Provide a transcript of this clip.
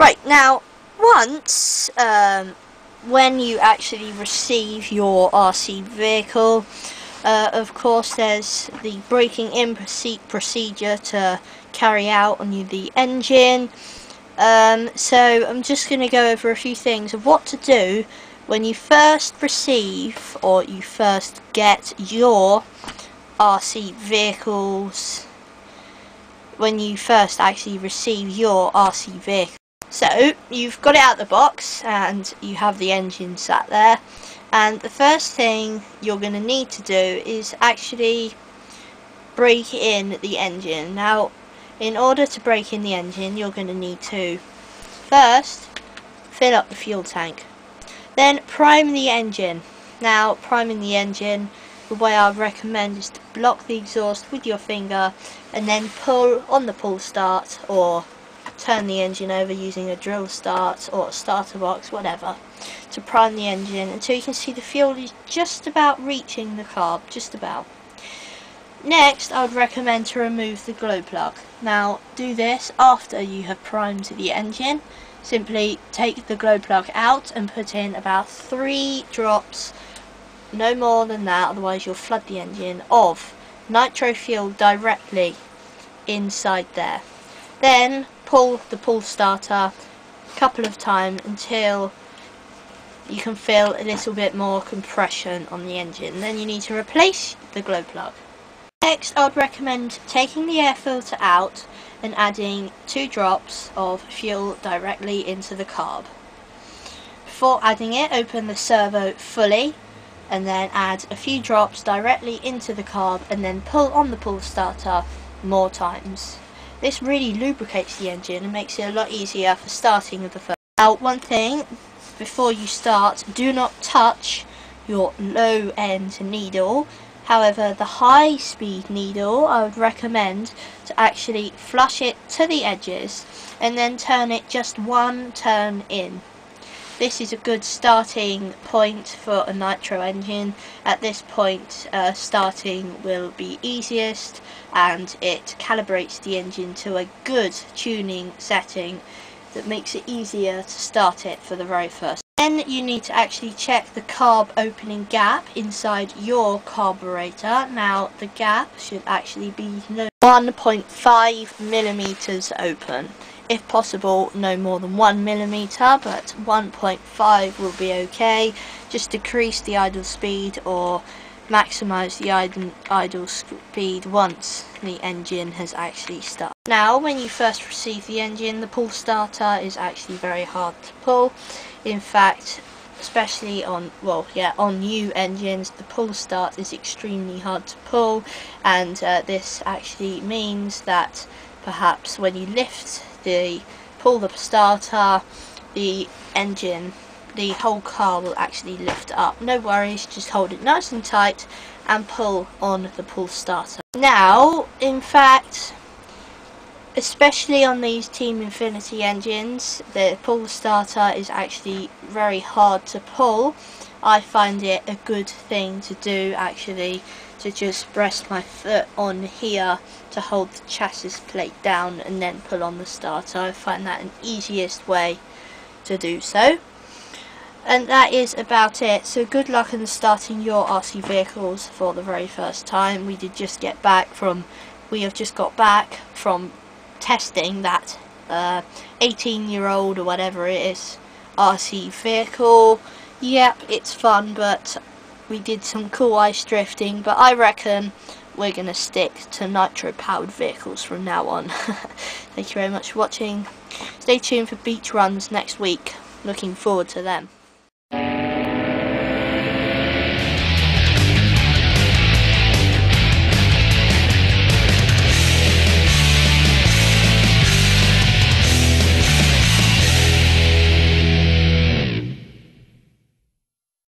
Right, now, once, when you actually receive your RC vehicle, of course there's the breaking in procedure to carry out on the engine. So I'm just going to go over a few things of what to do when you first receive or you first get your RC vehicles, when you first actually receive your RC vehicle. So you've got it out of the box and you have the engine sat there, and the first thing you're going to need to do is actually break in the engine. Now, in order to break in the engine, you're going to need to first fill up the fuel tank, then prime the engine. Now, priming the engine, the way I recommend is to block the exhaust with your finger and then pull on the pull start, or turn the engine over using a drill start or a starter box, whatever, to prime the engine until you can see the fuel is just about reaching the carb, just about. Next, I would recommend to remove the glow plug. Now, do this after you have primed the engine. Simply take the glow plug out and put in about 3 drops, no more than that, otherwise you'll flood the engine, of nitro fuel directly inside there. Then pull the pull starter a couple of times until you can feel a little bit more compression on the engine. Then you need to replace the glow plug. Next, I would recommend taking the air filter out and adding 2 drops of fuel directly into the carb. Before adding it, open the servo fully and then add a few drops directly into the carb and then pull on the pull starter more times. This really lubricates the engine and makes it a lot easier for starting with the first. Now, one thing before you start, do not touch your low end needle. However, the high speed needle, I would recommend to actually flush it to the edges and then turn it just 1 turn in. This is a good starting point for a nitro engine. At this point, starting will be easiest and it calibrates the engine to a good tuning setting that makes it easier to start it for the very first. Then you need to actually check the carb opening gap inside your carburetor. Now, the gap should actually be 1.5 millimeters open. If possible, no more than 1 millimeter, but 1.5 will be okay. Just decrease the idle speed or maximize the idle speed once the engine has actually started. Now, when you first receive the engine, the pull starter is actually very hard to pull. In fact, especially on new engines, the pull start is extremely hard to pull, and this actually means that perhaps when you pull the starter, the engine, the whole car will actually lift up. No worries, just hold it nice and tight and pull on the pull starter. Now, in fact, especially on these Team Infinity engines, the pull starter is actually very hard to pull. I find it a good thing to do, actually, to just rest my foot on here to hold the chassis plate down and then pull on the starter. I find that an easiest way to do so. And that is about it. So good luck in starting your RC vehicles for the very first time. We have just got back from testing that 18-year-old or whatever it is RC vehicle. Yep, it's fun, but we did some cool ice drifting, but I reckon we're going to stick to nitro powered vehicles from now on. Thank you very much for watching. Stay tuned for beach runs next week. Looking forward to them.